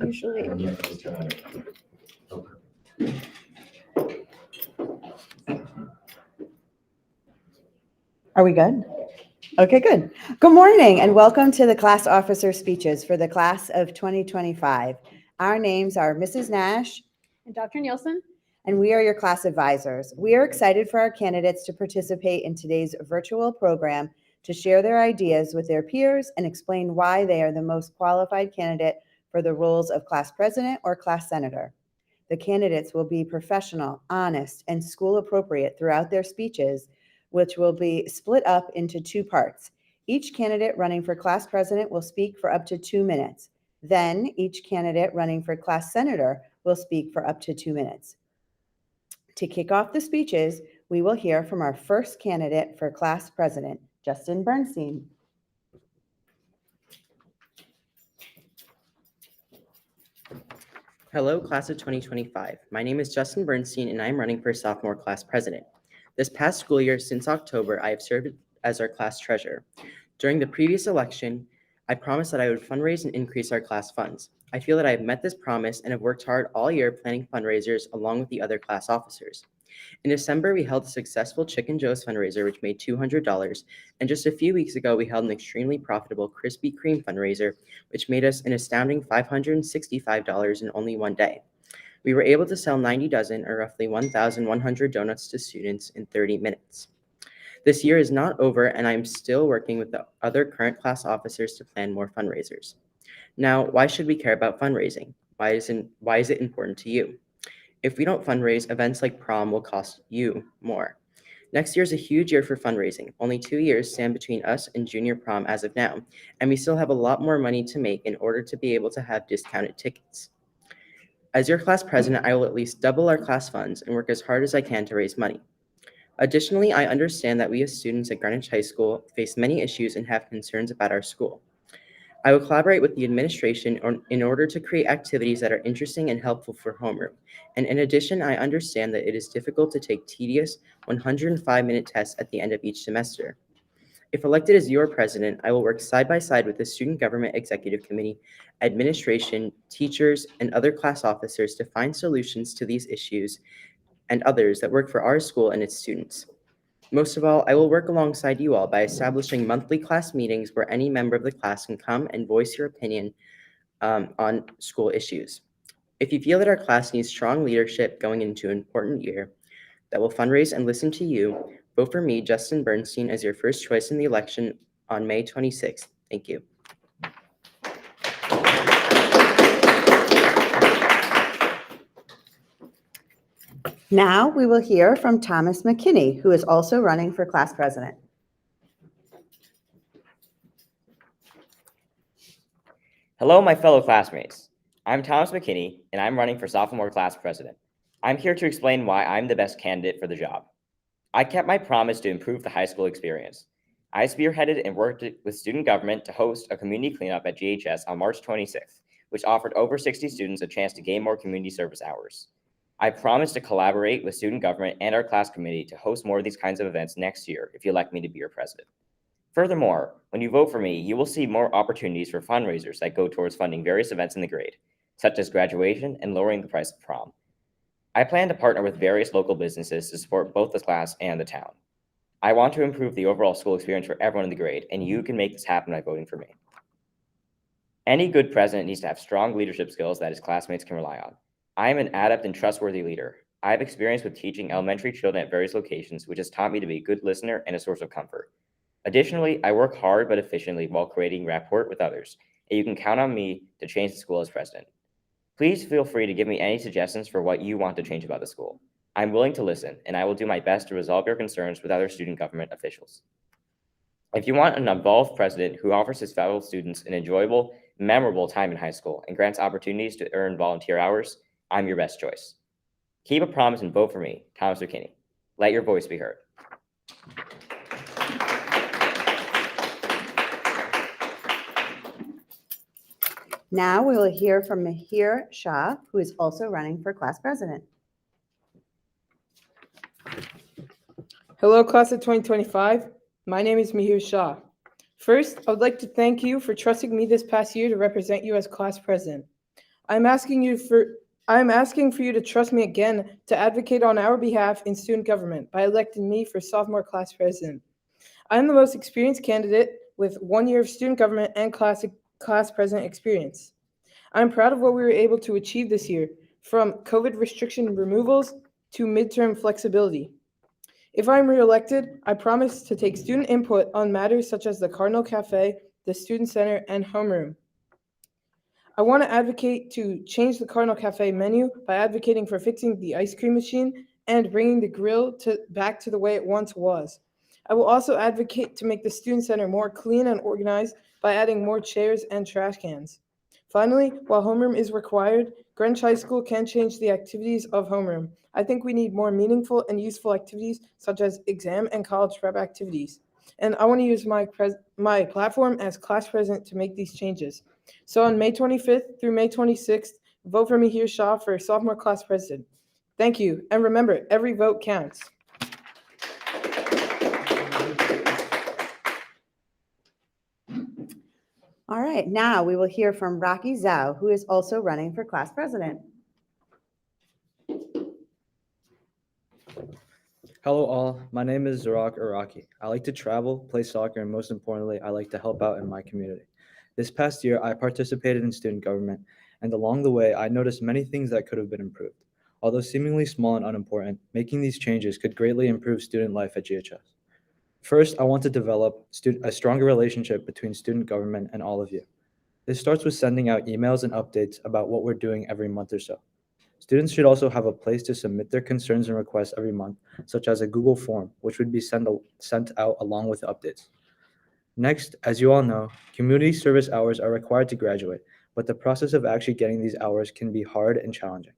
Usually. Are we good? Okay, good. Good morning and welcome to the class officer speeches for the class of 2025. Our names are Mrs. Nash And Dr. Nielsen. and we are your class advisors. We are excited for our candidates to participate in today's virtual program to share their ideas with their peers and explain why they are the most qualified candidate for the roles of class president or class senator. The candidates will be professional, honest, and school appropriate throughout their speeches, which will be split up into two parts. Each candidate running for class president will speak for up to 2 minutes. Then each candidate running for class senator will speak for up to 2 minutes. To kick off the speeches, we will hear from our first candidate for class president, Justinrnstein. Hello, class of 2025. My name is Justinrnstein, and I am running for sophomore class president. This past school year, since October, I have served as our class treasurer. During the previous election, I promised that I would fundraise and increase our class funds. I feel that I have met this promise and have worked hard all year planning fundraisers along with the other class officers. In December, we held a successful Chicken Joe's fundraiser, which made $200, and just a few weeks ago, we held an extremely profitable Krispy Kreme fundraiser, which made us an astounding $565 in only one day. We were able to sell 90 dozen, or roughly 1,100 donuts to students in 30 minutes. This year is not over, and I'm still working with the other current class officers to plan more fundraisers. Now, why should we care about fundraising? Why is it important to you? If we don't fundraise, events like prom will cost you more. Next year is a huge year for fundraising. Only 2 years stand between us and junior prom as of now, and we still have a lot more money to make in order to be able to have discounted tickets. As your class president, I will at least double our class funds and work as hard as I can to raise money. Additionally, I understand that we as students at Greenwich High School face many issues and have concerns about our school. I will collaborate with the administration in order to create activities that are interesting and helpful for homeroom. And in addition, I understand that it is difficult to take tedious 105-minute tests at the end of each semester. If elected as your president, I will work side by side with the Student Government Executive Committee, administration, teachers, and other class officers to find solutions to these issues and others that work for our school and its students. Most of all, I will work alongside you all by establishing monthly class meetings where any member of the class can come and voice your opinion on school issues. If you feel that our class needs strong leadership going into an important year that will fundraise and listen to you, vote for me, Justinrnstein, as your first choice in the election on May 26th. Thank you. Now we will hear from Thomas McKinney, who is also running for class president. Hello, my fellow classmates. I'm Thomas McKinney, and I'm running for sophomore class president. I'm here to explain why I'm the best candidate for the job. I kept my promise to improve the high school experience. I spearheaded and worked with student government to host a community cleanup at GHS on March 26th, which offered over 60 students a chance to gain more community service hours. I promise to collaborate with student government and our class committee to host more of these kinds of events next year if you elect me to be your president. Furthermore, when you vote for me, you will see more opportunities for fundraisers that go towards funding various events in the grade, such as graduation and lowering the price of prom. I plan to partner with various local businesses to support both the class and the town. I want to improve the overall school experience for everyone in the grade, and you can make this happen by voting for me. Any good president needs to have strong leadership skills that his classmates can rely on. I am an adept and trustworthy leader. I have experience with teaching elementary children at various locations, which has taught me to be a good listener and a source of comfort. Additionally, I work hard but efficiently while creating rapport with others, and you can count on me to change the school as president. Please feel free to give me any suggestions for what you want to change about the school. I'm willing to listen, and I will do my best to resolve your concerns with other student government officials. If you want an involved president who offers his fellow students an enjoyable, memorable time in high school and grants opportunities to earn volunteer hours, I'm your best choice. Keep a promise and vote for me, Thomas McKinney. Let your voice be heard. Now we will hear from Mahir Shah, who is also running for class president. Hello, class of 2025. My name is Mahir Shah. First, I would like to thank you for trusting me this past year to represent you as class president. I'm asking for you to trust me again to advocate on our behalf in student government by electing me for sophomore class president. I'm the most experienced candidate with 1 year of student government and class president experience. I'm proud of what we were able to achieve this year, from COVID restriction removals to midterm flexibility. If I'm reelected, I promise to take student input on matters such as the Cardinal Cafe, the Student Center, and homeroom. I want to advocate to change the Cardinal Cafe menu by advocating for fixing the ice cream machine and bringing the grill back to the way it once was. I will also advocate to make the Student Center more clean and organized by adding more chairs and trash cans. Finally, while homeroom is required, Greenwich High School can change the activities of homeroom. I think we need more meaningful and useful activities such as exam and college prep activities. And I want to use my platform as class president to make these changes. So on May 25th through May 26th, vote for Mahir Shah for sophomore class president. Thank you. And remember, every vote counts. All right, now we will hear from Rocky Zhao, who is also running for class president. Hello all, my name is Zarak Araki. I like to travel, play soccer, and most importantly, I like to help out in my community. This past year, I participated in student government, and along the way, I noticed many things that could have been improved. Although seemingly small and unimportant, making these changes could greatly improve student life at GHS. First, I want to develop a stronger relationship between student government and all of you. This starts with sending out emails and updates about what we're doing every month or so. Students should also have a place to submit their concerns and requests every month, such as a Google form, which would be sent out along with updates. Next, as you all know, community service hours are required to graduate, but the process of actually getting these hours can be hard and challenging.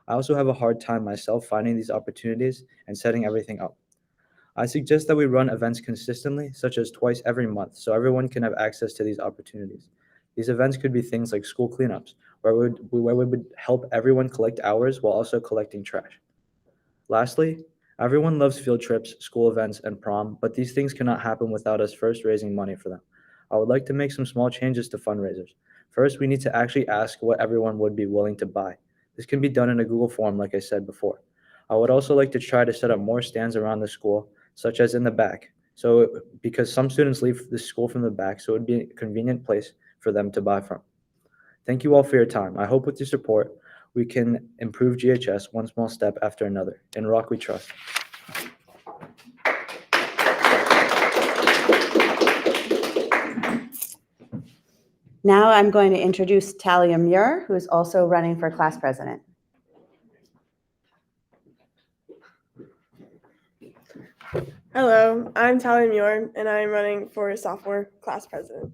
I also have a hard time myself finding these opportunities and setting everything up. I suggest that we run events consistently, such as twice every month, so everyone can have access to these opportunities. These events could be things like school cleanups, where we would help everyone collect hours while also collecting trash. Lastly, everyone loves field trips, school events, and prom, but these things cannot happen without us first raising money for them. I would like to make some small changes to fundraisers. First, we need to actually ask what everyone would be willing to buy. This can be done in a Google form, like I said before. I would also like to try to set up more stands around the school, such as in the back. Because some students leave the school from the back, so it would be a convenient place for them to buy from. Thank you all for your time. I hope with your support, we can improve GHS one small step after another. In Rock we trust. Now I'm going to introduce Talia Muir, who is also running for class president. Hello, I'm Talia Muir, and I'm running for sophomore class president.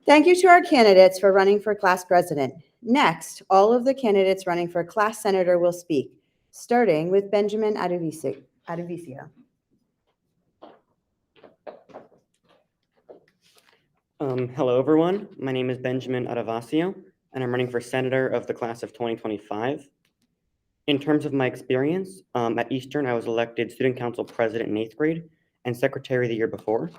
Thank you to our candidates for running for class president. Next, all of the candidates running for class senator will speak, starting with Benjamin Adovisia. Hello, everyone. My name is Benjamin Adovasio, and I'm running for senator of the class of 2025. In terms of my experience, at Eastern, I was elected student council president in 8th grade and secretary the year before.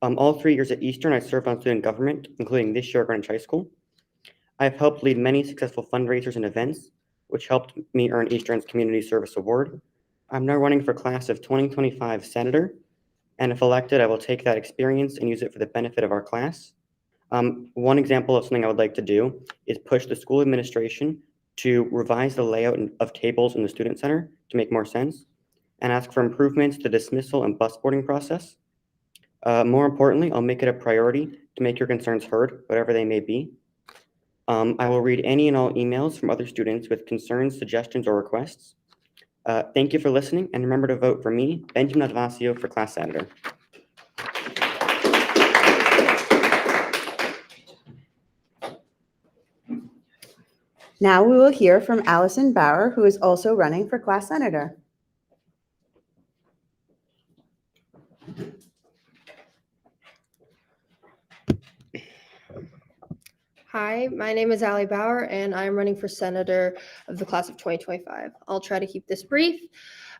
All 3 years at Eastern, I served on student government, including this year at Greenwich High School. I've helped lead many successful fundraisers and events, which helped me earn Eastern's Community Service Award. I'm now running for class of 2025 senator, and if elected, I will take that experience and use it for the benefit of our class. One example of something I would like to do is push the school administration to revise the layout of tables in the student center to make more sense, and ask for improvements to the dismissal and bus boarding process. More importantly, I'll make it a priority to make your concerns heard, whatever they may be. I will read any and all emails from other students with concerns, suggestions, or requests. Thank you for listening, and remember to vote for me, Benjamin Adovasio, for class senator. Now we will hear from Allison Bauer, who is also running for class senator. Hi, my name is Allie Bauer, and I'm running for senator of the class of 2025. I'll try to keep this brief.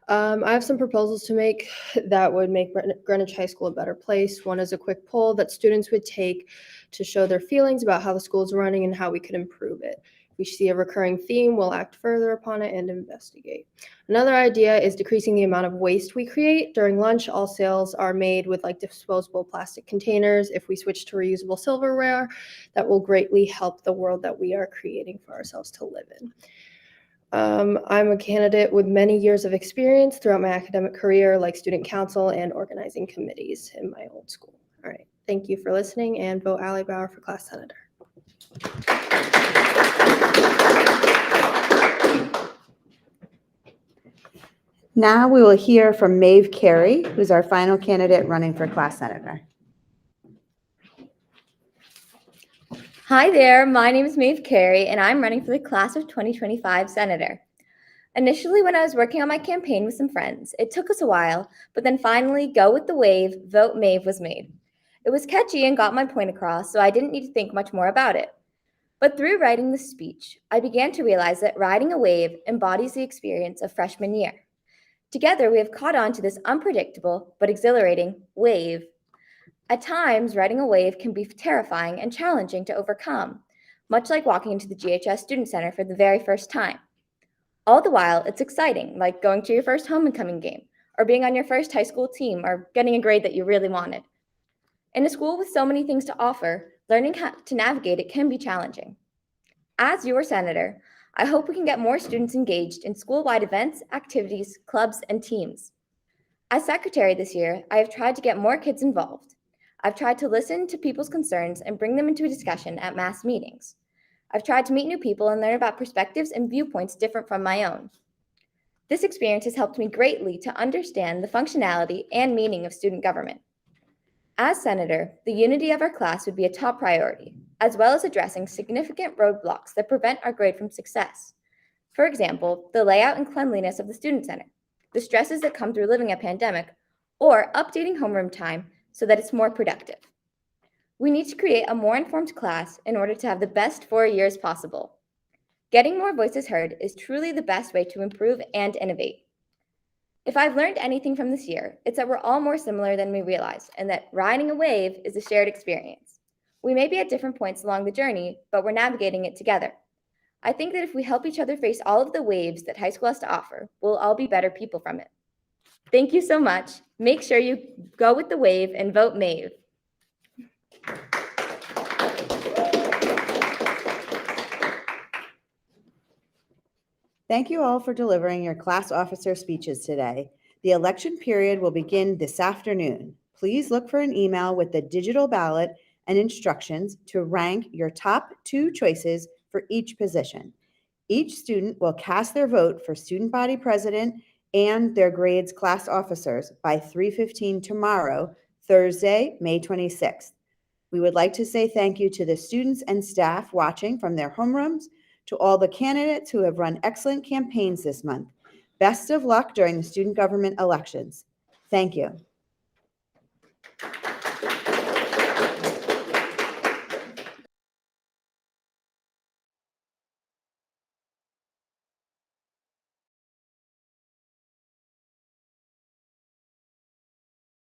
I have some proposals to make that would make Greenwich High School a better place. One is a quick poll that students would take to show their feelings about how the school is running and how we could improve it. If we see a recurring theme, we'll act further upon it and investigate. Another idea is decreasing the amount of waste we create. During lunch, all sales are made with disposable plastic containers. If we switch to reusable silverware, that will greatly help the world that we are creating for ourselves to live in. I'm a candidate with many years of experience throughout my academic career, like student council and organizing committees in my old school. All right, thank you for listening, and vote Allison Bauer for class senator. Now we will hear from Maeve Carey, who's our final candidate running for class senator. Hi there, my name is Maeve Carey, and I'm running for the class of 2025 senator. Initially, when I was working on my campaign with some friends, it took us a while, but then finally, go with the wave, vote Maeve was made. It was catchy and got my point across, so I didn't need to think much more about it. But through writing this speech, I began to realize that riding a wave embodies the experience of freshman year. Together, we have caught on to this unpredictable but exhilarating wave. At times, riding a wave can be terrifying and challenging to overcome, much like walking into the GHS Student Center for the very first time. All the while, it's exciting, like going to your first homecoming game, or being on your first high school team, or getting a grade that you really wanted. In a school with so many things to offer, learning how to navigate it can be challenging. As your senator, I hope we can get more students engaged in school-wide events, activities, clubs, and teams. As secretary this year, I have tried to get more kids involved. I've tried to listen to people's concerns and bring them into a discussion at mass meetings. I've tried to meet new people and learn about perspectives and viewpoints different from my own. This experience has helped me greatly to understand the functionality and meaning of student government. As senator, the unity of our class would be a top priority, as well as addressing significant roadblocks that prevent our grade from success. For example, the layout and cleanliness of the student center, the stresses that come through living a pandemic, or updating homeroom time so that it's more productive. We need to create a more informed class in order to have the best 4 years possible. Getting more voices heard is truly the best way to improve and innovate. If I've learned anything from this year, it's that we're all more similar than we realize, and that riding a wave is a shared experience. We may be at different points along the journey, but we're navigating it together. I think that if we help each other face all of the waves that high school has to offer, we'll all be better people from it. Thank you so much. Make sure you go with the wave and vote Maeve. Thank you all for delivering your class officer speeches today. The election period will begin this afternoon. Please look for an email with the digital ballot and instructions to rank your top 2 choices for each position. Each student will cast their vote for student body president and their grades class officers by 3:15 tomorrow, Thursday, May 26th. We would like to say thank you to the students and staff watching from their homerooms, to all the candidates who have run excellent campaigns this month. Best of luck during the student government elections. Thank you.